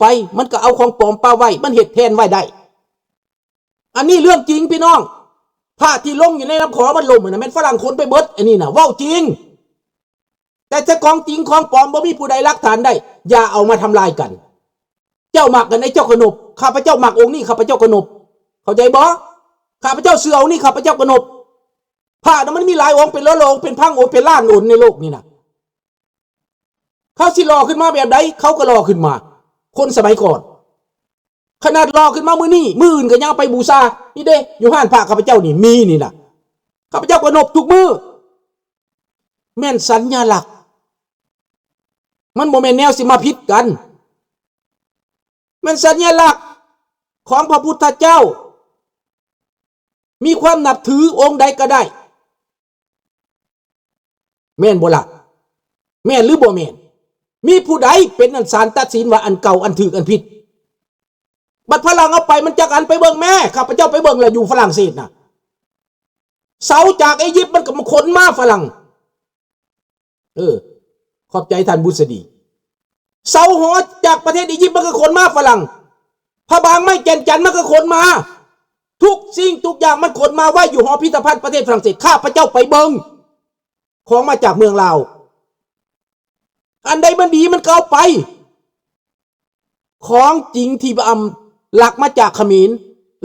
ไปมันก็เอาของปลอมป้าไว้มันเห็ดแทนไว้ได้อันนี้เรื่องจริงพี่น้องผ้าที่ลงอยู่ในน้ำขอมันล่มนะมันฝรั่งคนไปเบิดอันนี้นะว้าวจริงแต่ถ้าของจริงของปลอมบ่มีผู้ใดรักฐานได้อย่าเอามาทำลายกันเจ้าหมักกันในเจ้ากนบข้าพเจ้าหมักองค์นี้ข้าพเจ้ากนบเข้าใจบ่ข้าพเจ้าเสือองค์นี้ข้าพเจ้ากนบผ้านั้นมันมีหลายองค์เป็นล้านองค์เป็นพังองค์เป็นล้านองค์ในโลกนี่นะเขาสิรอขึ้นมาแบบใดเขาก็รอขึ้นมาคนสมัยก่อนขนาดรอขึ้นมามือนี่มืออื่นก็ยังไปบูชานี่เด้อยู่ห้านพระข้าพเจ้านี่มีนี่นะข้าพเจ้ากนบทุกมือแม่นสัญลักษณ์มันโมเมนแนวสิมาพิษกันมันสัญลักษณ์ของพระพุทธเจ้ามีความนับถือองค์ใดก็ได้แม่นบ่ล่ะแม่นหรือบ่แม่นมีผู้ใดเป็นอันศาลตัดสินว่าอันเก่าอันถูกอันผิดบัดฝรั่งเอาไปมันจักอันไปเบิ่งแม่ข้าพเจ้าไปเบิ่งแล้วอยู่ฝรั่งเศสน่ะเสาจากอียิปต์มันก็มาขนมาฝรั่งขอบใจท่านบุษดีเสาหอจากประเทศอียิปต์มันก็ขนมาฝรั่งพระบางไม้แก่นจันทร์มันก็ขนมาทุกสิ่งทุกอย่างมันขนมาไว้อยู่หอพิพิธภัณฑ์ประเทศฝรั่งเศสข้าพเจ้าไปเบิ่งของมาจากเมืองลาวอันใดมันดีมันก็เอาไปของจริงที่หลักมาจากเขมร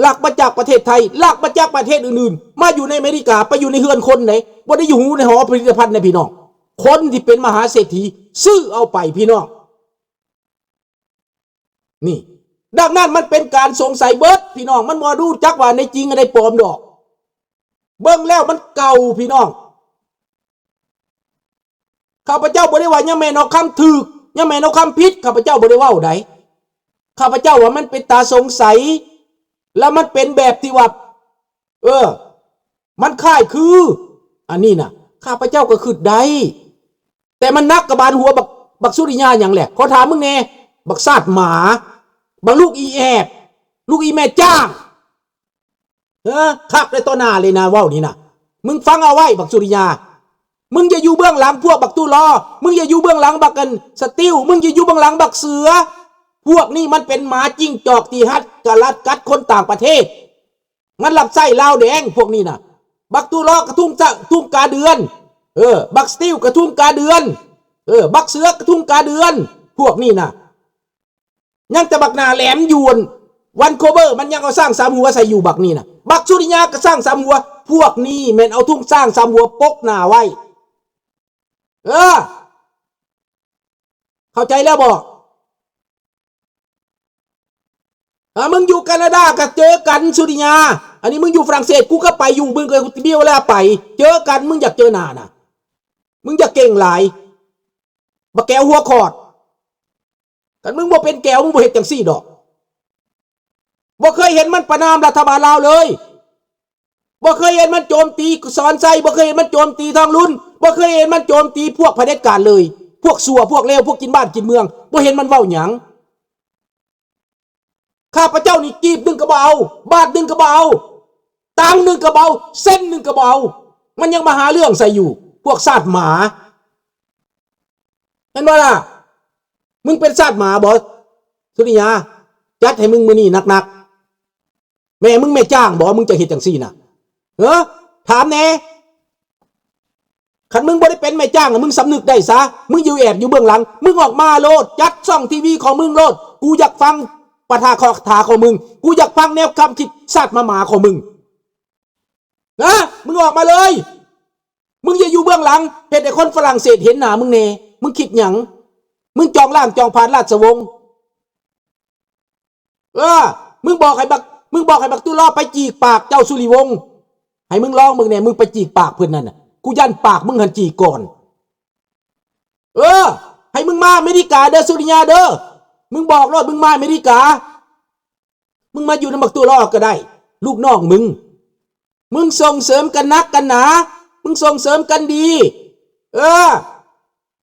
หลักมาจากประเทศไทยหลักมาจากประเทศอื่นๆมาอยู่ในอเมริกาไปอยู่ในเฮือนคนไหนบ่ได้อยู่ในหอพิพิธภัณฑ์นะพี่น้องคนที่เป็นมหาเศรษฐีซื้อเอาไปพี่น้องนี่ดังนั้นมันเป็นการสงสัยเบิดพี่น้องมันบ่รู้จักว่าในจริงอะไรปลอมดอกเบิ่งแล้วมันเก่าพี่น้องข้าพเจ้าบ่ได้ว่ายังแม่นเอาคำถูกยังแม่นเอาคำผิดข้าพเจ้าบ่ได้เว้าใดข้าพเจ้าว่ามันเป็นตาสงสัยแล้วมันเป็นแบบที่ว่ามันคล้ายคืออันนี้น่ะข้าพเจ้าก็คิดได้แต่มันนักกระบาลหัวบักสุริยาอย่างแหละขอถามมึงแน่บักซาดหมาบักลูกอีแอบลูกอีแม่จ้างคักในต่อหน้าเลยนะเว้านี่นะมึงฟังเอาไว้บักสุริยามึงอย่าอยู่เบื้องหลังพวกบักตู้รอมึงอย่าอยู่เบื้องหลังบักกันสติวมึงอย่าอยู่เบื้องหลังบักเสือพวกนี้มันเป็นหมาจิ้งจอกที่ฮัดกะลัดกัดคนต่างประเทศมันหลับไส้ลาวแดงพวกนี้นะบักตู้รอกระทุ่งกาเดือนบักสติวกระทุ่งกาเดือนบักเสือกระทุ่งกาเดือนพวกนี้นะยังแต่บักหน้าแหลมยวนวันโคเบอร์มันยังเอาสร้างสามหัวใส่อยู่บักนี่นะบักสุริยาก็สร้างสามหัวพวกนี้แม่นเอาทุ่งสร้างสามหัวปกหน้าไว้เข้าใจแล้วบอกมึงอยู่แคนาดาก็เจอกันสุริยาอันนี้มึงอยู่ฝรั่งเศสกูก็ไปอยู่มึงก็เบี้ยวแล้วไปเจอกันมึงอยากเจอหน้านะมึงอยากเก่งหลายบักแก้วหัวขอดกันมึงบ่เป็นแก้วมึงบ่เฮ็ดจังซี่ดอกบ่เคยเห็นมันประณามรัฐบาลลาวเลยบ่เคยเห็นมันโจมตีสอนไส้บ่เคยเห็นมันโจมตีทางรุ่นบ่เคยเห็นมันโจมตีพวกเผด็จการเลยพวกสัวพวกเลวพวกกินบ้านกินเมืองบ่เห็นมันเว้าหยังข้าพเจ้านี่กีบนึงก็บ่เอาบาทนึงก็บ่เอาตังนึงก็บ่เอาเส้นนึงก็บ่เอามันยังมาหาเรื่องใส่อยู่พวกซาดหมาเห็นบ่ล่ะมึงเป็นซาดหมาบ่สุริยาจัดให้มึงมื้อนี้หนักๆแม่มึงไม่จ้างบ่มึงจะเฮ็ดจังซี่น่ะถามแน่คันมึงบ่ได้เป็นแม่จ้างน่ะมึงสำนึกได้ซะมึงอยู่แอบอยู่เบื้องหลังมึงออกมาโลดจัดช่องทีวีของมึงโลดกูอยากฟังปะทะคอถาของมึงกูอยากฟังแนวคำคิดซาดหมาของมึงมึงออกมาเลยมึงอย่าอยู่เบื้องหลังเฮ็ดให้คนฝรั่งเศสเห็นหน้ามึงแน่มึงคิดหยังมึงจองล่างจองผ่านราชวงศ์มึงบอกให้บักตุลอไปจีกปากเจ้าสุริวงศ์ให้มึงลองมึงเนี่ยมึงไปจีกปากเพิ่นนั่นน่ะกูยันปากมึงหันจีกก่อนให้มึงมาอเมริกาเด้อสุริยาเด้อมึงบอกรอดมึงมาอเมริกามึงมาอยู่ในบักตุลอก็ได้ลูกน้องมึงส่งเสริมกันนักกันหนามึงส่งเสริมกันดี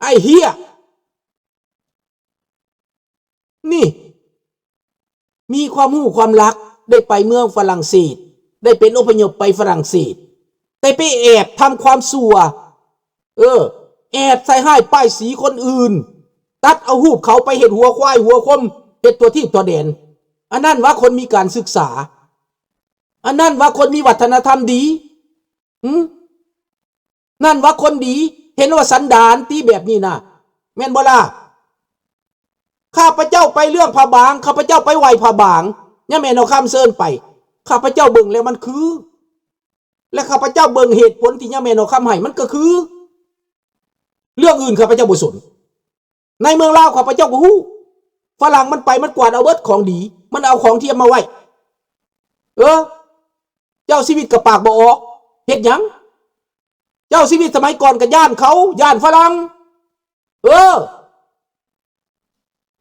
ไอ้เหี้ยนี่มีความรู้ความรักได้ไปเมืองฝรั่งเศสได้เป็นอพยพไปฝรั่งเศสแต่ไปแอบทำความชั่วแอบใส่ให้ป้ายสีคนอื่นตัดเอาหูปเขาไปเห็นหัวควายหัวคม เฮ็ดตัวที่ตัวเด่นอันนั้นว่าคนมีการศึกษาอันนั้นว่าคนมีวัฒนธรรมดีนั่นว่าคนดีเห็นว่าสันดานตีแบบนี้นะแม่นบ่ล่ะข้าพเจ้าไปเรื่องผ้าบางข้าพเจ้าไปไหวผ้าบางเนี่ยแม่นเอาคำเซินไปข้าพเจ้าเบิ่งแล้วมันคือและข้าพเจ้าเบิ่งเหตุผลที่เนี่ยแม่นเอาคำให้มันก็คือเรื่องอื่นข้าพเจ้าบ่สนในเมืองลาวข้าพเจ้าบ่ฮู้ฝรั่งมันไปมันกวาดเอาเบิดของดีมันเอาของเทียมมาไว้เจ้าชีวิตกับปากบ่ออกเฮ็ดหยังเจ้าชีวิตสมัยก่อนกับย่านเขาย่านฝรั่ง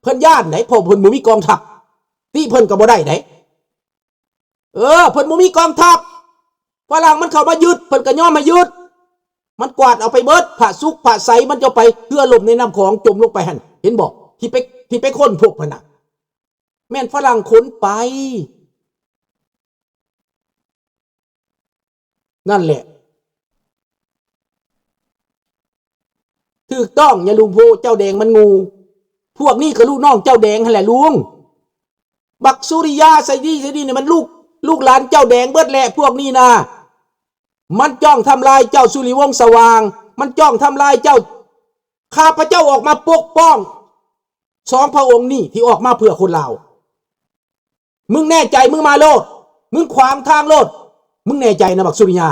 เพิ่นย่านไหนพอเพิ่นบ่มีกองทัพที่เพิ่นก็บ่ได้ไหนเพิ่นบ่มีกองทัพฝรั่งมันเข้ามายึดเพิ่นก็ยอมมายึดมันกวาดเอาไปเบิดผ้าซุกผ้าใสมันจะไปเพื่อลมในน้ำของจมลงไปหั่นเห็นบ่ที่ไปค้นพบมันน่ะแม่นฝรั่งขนไปนั่นแหละถูกต้องอย่าลุงโพเจ้าแดงมันงูพวกนี้ก็ลูกน้องเจ้าแดงนั่นแหละลุงบักสุริยาไซดีเนี่ยมันลูกหลานเจ้าแดงเบิดแหละพวกนี้นะมันจ้องทำลายเจ้าสุริวงศ์สว่างมันจ้องทำลายเจ้าข้าพเจ้าออกมาปกป้องสองพระองค์นี่ที่ออกมาเพื่อคนลาวมึงแน่ใจมึงมาโลดมึงขวางทางโลดมึงแน่ใจนะบักสุริยา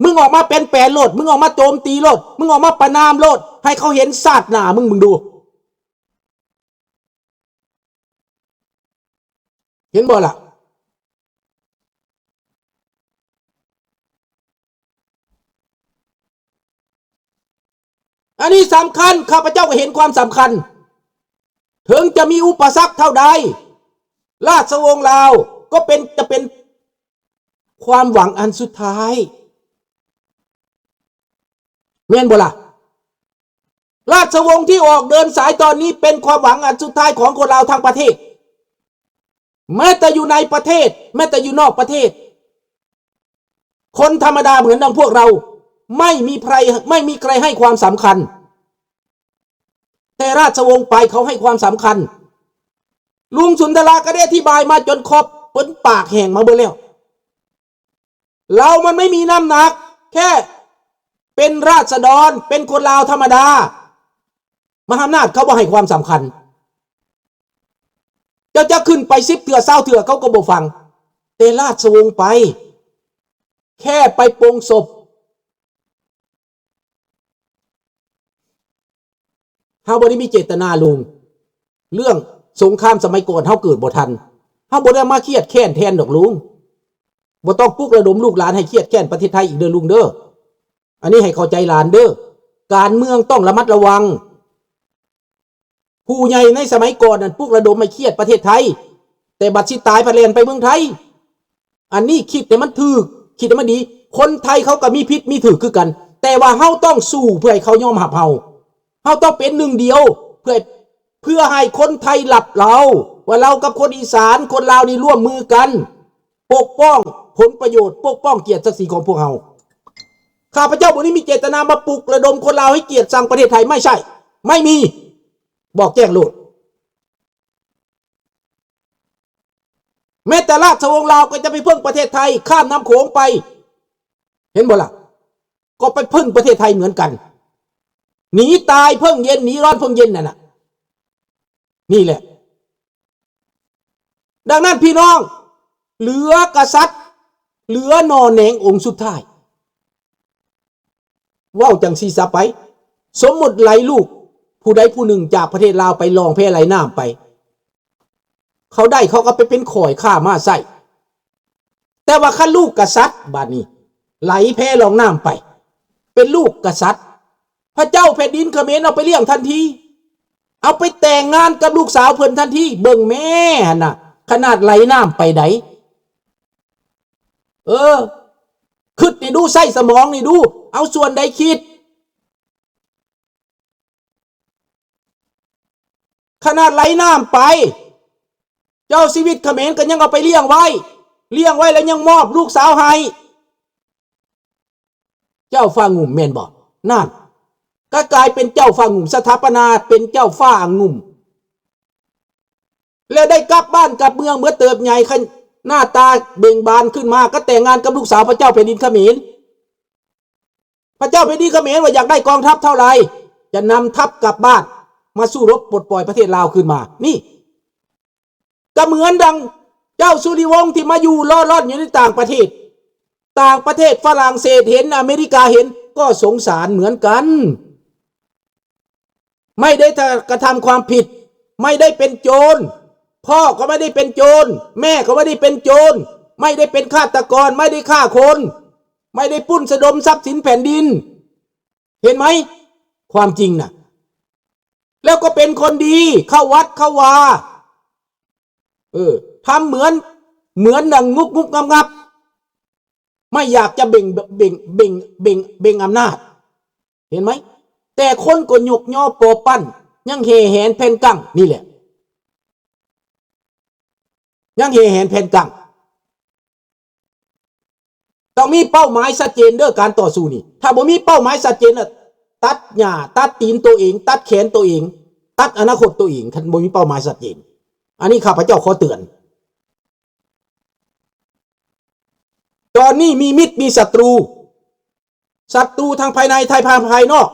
มึงออกมาเป็นแปรโลดมึงออกมาโจมตีโลดมึงออกมาประนามโลดให้เขาเห็นศาสตร์หน้ามึงดูเห็นบ่ล่ะอันนี้สำคัญข้าพเจ้าก็เห็นความสำคัญถึงจะมีอุปสรรคเท่าใดราชวงศ์ลาวก็จะเป็นความหวังอันสุดท้ายแม่นบ่ล่ะราชวงศ์ที่ออกเดินสายตอนนี้เป็นความหวังอันสุดท้ายของคนลาวทั้งประเทศแม้แต่อยู่ในประเทศแม้แต่อยู่นอกประเทศคนธรรมดาเหมือนดังพวกเราไม่มีใครให้ความสำคัญแต่ราชวงศ์ไปเขาให้ความสำคัญลุงสุนทราก็ได้อธิบายมาจนครบเปิ้นปากแห้งมาเบิ่แล้วเรามันไม่มีน้ำหนักแค่เป็นราษฎรเป็นคนลาวธรรมดามหาอำนาจเขาบ่ให้ความสำคัญจะขึ้นไป10 เถื่อ20 เถื่อเขาก็บ่ฟังแต่ราชวงศ์ไปแค่ไปปลงศพเฮาบ่ได้มีเจตนาลุงเรื่องสงครามสมัยก่อนเฮาเกิดบ่ทันเฮาบ่ได้มาเครียดแค้นแทนดอกลุงบ่ต้องปลุกระดมลูกหลานให้เครียดแค้นประเทศไทยอีกเด้อลุงเด้ออันนี้ให้เข้าใจหลานเด้อการเมืองต้องระมัดระวังผู้ใหญ่ในสมัยก่อนนั้นปลุกระดมให้เครียดประเทศไทยแต่บัดสิตายพะเลนไปเมืองไทยอันนี้คิดแต่มันถูกคิดแต่มันดีคนไทยเขาก็มีพิษมีถูกคือกันแต่ว่าเฮาต้องสู้เพื่อให้เขายอมรับเฮาต้องเป็นหนึ่งเดียวเพื่อให้คนไทยหลับเราว่าเรากับคนอีสานคนลาวนี่ร่วมมือกันปกป้องผลประโยชน์ปกป้องเกียรติศักดิ์ศรีของพวกเราข้าพเจ้าบ่ได้มีเจตนามาปลุกระดมคนลาวให้เกียรติสั่งประเทศไทยไม่ใช่ไม่มีบอกแจ้งโลดแม้แต่ราชวงศ์ลาวก็จะไปพึ่งประเทศไทยข้ามน้ำโขงไปเห็นบ่ล่ะก็ไปพึ่งประเทศไทยเหมือนกันหนีตายพึ่งเย็นหนีร้อนพึ่งเย็นน่ะนี่แหละดังนั้นพี่น้องเหลือกษัตริย์เหลือนอแหนงองค์สุดท้ายว่าวจังซีซะไปสมมติไหลลูกผู้ใดผู้หนึ่งจากประเทศลาวไปลองแพไหลน้ำไปเขาได้เขาก็ไปเป็นข่อยข้ามาใส่แต่ว่าข้าลูกกษัตริย์บาดนี้ไหลแพลองน้ำไปเป็นลูกกษัตริย์พระเจ้าแผ่นดินเขมรเอาไปเลี้ยงทันทีเอาไปแต่งงานกับลูกสาวเพิ่นทันทีเบิ่งแม่น่ะขนาดไหลน้ำไปไหนคิดนี่ดูใส่สมองนี่ดูเอาส่วนใดคิดขนาดไหลน้ำไปเจ้าชีวิตเขมรก็ยังเอาไปเลี้ยงไว้แล้วยังมอบลูกสาวให้เจ้าฟ้างุ่มแม่นบ่นั่นก็กลายเป็นเจ้าฟ้างุ่มสถาปนาเป็นเจ้าฟ้างุ่ม แล้วได้กลับบ้านกลับเมืองเมื่อเติบใหญ่ขึ้นหน้าตาเบ่งบานขึ้นมาก็แต่งงานกับลูกสาวพระเจ้าแผ่นดินเขมรพระเจ้าแผ่นดินเขมรว่าอยากได้กองทัพเท่าไหร่จะนำทัพกลับบ้านมาสู้รบปลดปล่อยประเทศลาวขึ้นมานี่ก็เหมือนดังเจ้าสุริวงศ์ที่มาอยู่ล่อนอยู่ในต่างประเทศฝรั่งเศสเห็นอเมริกาเห็นก็สงสารเหมือนกันไม่ได้กระทำความผิดไม่ได้เป็นโจรพ่อก็ไม่ได้เป็นโจรแม่ก็ไม่ได้เป็นโจรไม่ได้เป็นฆาตกรไม่ได้ฆ่าคนไม่ได้ปล้นสะดมทรัพย์สินแผ่นดินเห็นไหมความจริงน่ะแล้วก็เป็นคนดีเข้าวัดเข้าวาทำเหมือนดังงุกงับไม่อยากจะเบ่งอำนาจเห็นไหมแต่คนก็ยกย่อโปปั้นยังเห่แหนแผ่นกั้งนี่แหละยังเห่แหนแผ่นกั้งต้องมีเป้าหมายชัดเจนเด้อการต่อสู้นี่ถ้าบ่มีเป้าหมายชัดเจนน่ะตัดหญ้าตัดตีนตัวเองตัดแขนตัวเองตัดอนาคตตัวเองคันบ่มีเป้าหมายชัดเจนอันนี้ข้าพเจ้าขอเตือนตอนนี้มีมิตรมีศัตรูทางภายในทางภายนอก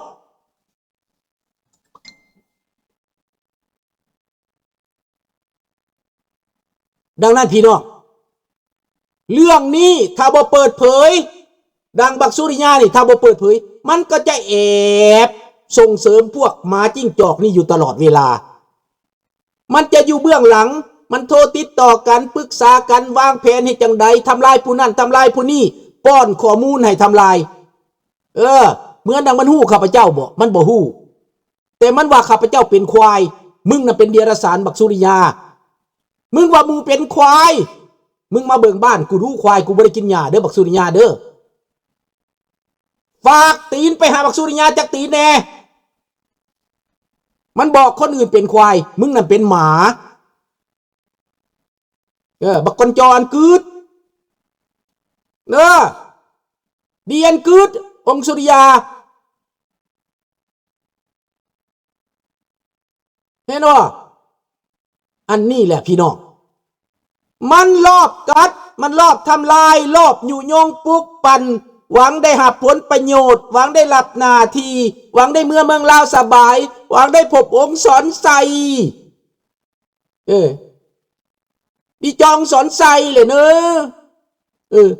ดังนั้นพี่น้องเรื่องนี้ถ้าบ่เปิดเผยดังบักสุริยานี่ถ้าบ่เปิดเผยมันก็จะแอบส่งเสริมพวกหมาจิ้งจอกนี่อยู่ตลอดเวลามันจะอยู่เบื้องหลังมันโทรติดต่อกันปรึกษากันวางแผนให้จังใดทำลายผู้นั้นทำลายผู้นี้ป้อนข้อมูลให้ทำลายเหมือนดังมันหู้ข้าพเจ้าบ่มันบ่หู้แต่มันว่าข้าพเจ้าเป็นควายมึงน่ะเป็นเดรัจฉานบักสุริยามึงว่ามึงเป็นควายมึงมาเบิ่งบ้านกูดูควายกูบ่ได้กินหญ้าเด้อบักสุริยาเด้อฝากตีนไปหาบักสุริยาจักตีนแน่มันบอกคนอื่นเป็นควายมึงน่ะเป็นหมาบักกอนจอนกึดเดียนกึดองค์สุริยาเห็นบ่อันนี้แหละพี่น้องมันลอบกัดมันลอบทำลายลอบยุยงปลุกปั่นหวังได้หับผลประโยชน์หวังได้รับหน้าที่หวังได้เมืองลาวสบายหวังได้พบองค์สอนใสพี่จองสอนใสเลยเนอะ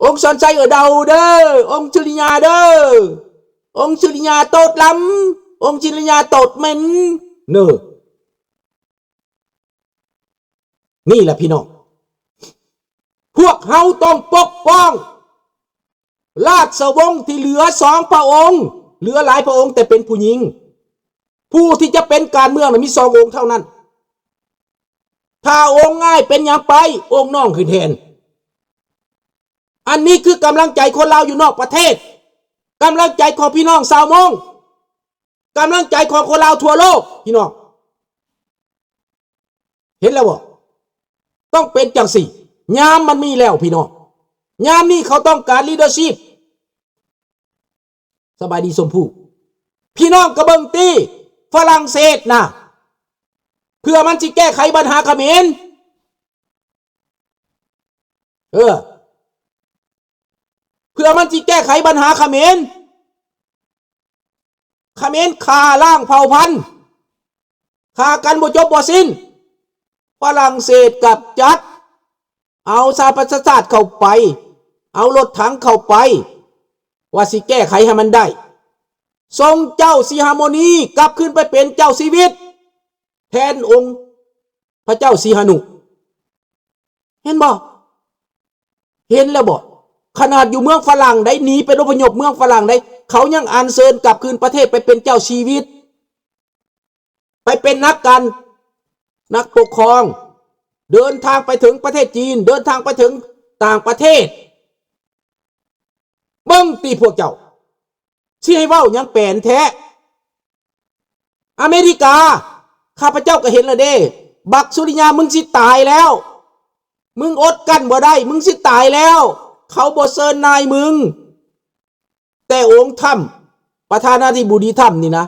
องค์สอนใสเดาเด้อองค์สุริยาเด้อองค์สุริยาโตดล้ำองค์สุริยาโตดเหม็นเนอะนี่แหละพี่น้องพวกเฮาต้องปกป้องราชวงศ์ที่เหลือ2 พระองค์เหลือหลายพระองค์แต่เป็นผู้หญิงผู้ที่จะเป็นการเมืองมี2 องค์เท่านั้นถ้าองค์ง่ายเป็นอย่างไปองค์น้องขึ้นแทนอันนี้คือกำลังใจคนลาวอยู่นอกประเทศกำลังใจของพี่น้องชาวมงกำลังใจของคนลาวทั่วโลกพี่น้องเห็นแล้วบ่ต้องเป็นจังสี่ยามมันมีแล้วพี่น้องยามนี้เขาต้องการลีดเดอร์ชิพสบายดีสมผู้พี่น้องกระเบิงตีฝรั่งเศสนะเพื่อมันจะแก้ไขปัญหาเขมรเพื่อมันจะแก้ไขปัญหาเขมรฆ่าล้างเผ่าพันธุ์ฆ่ากันบ่จบบ่สิ้นฝรั่งเศสกับจัดเอาสหประชาชาติเข้าไปเอารถถังเข้าไปว่าสิแก้ไขให้มันได้ส่งเจ้าสีหามนีกลับขึ้นไปเป็นเจ้าชีวิตแทนองค์พระเจ้าสีหนุเห็นบ่เห็นแล้วบ่ขนาดอยู่เมืองฝรั่งได้หนีไปอพยพเมืองฝรั่งได้เขายังอัญเชิญกลับคืนประเทศไปเป็นเจ้าชีวิตไปเป็นนักปกครองเดินทางไปถึงประเทศจีนเดินทางไปถึงต่างประเทศเบิ่งตีพวกเจ้าที่ให้เว้ายังแปลนแท้อเมริกาข้าพเจ้าก็เห็นแล้วเด้บักสุริยามึงสิตายแล้วมึงอดกั้นบ่ได้มึงสิตายแล้วเขาบ่เชิญนายมึงแต่องค์ถ้ำประธานาธิบดีถ้ำนี่นะ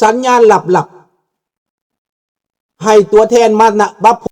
สัญญาณหลับ ให้ตัวแทนมานะบับ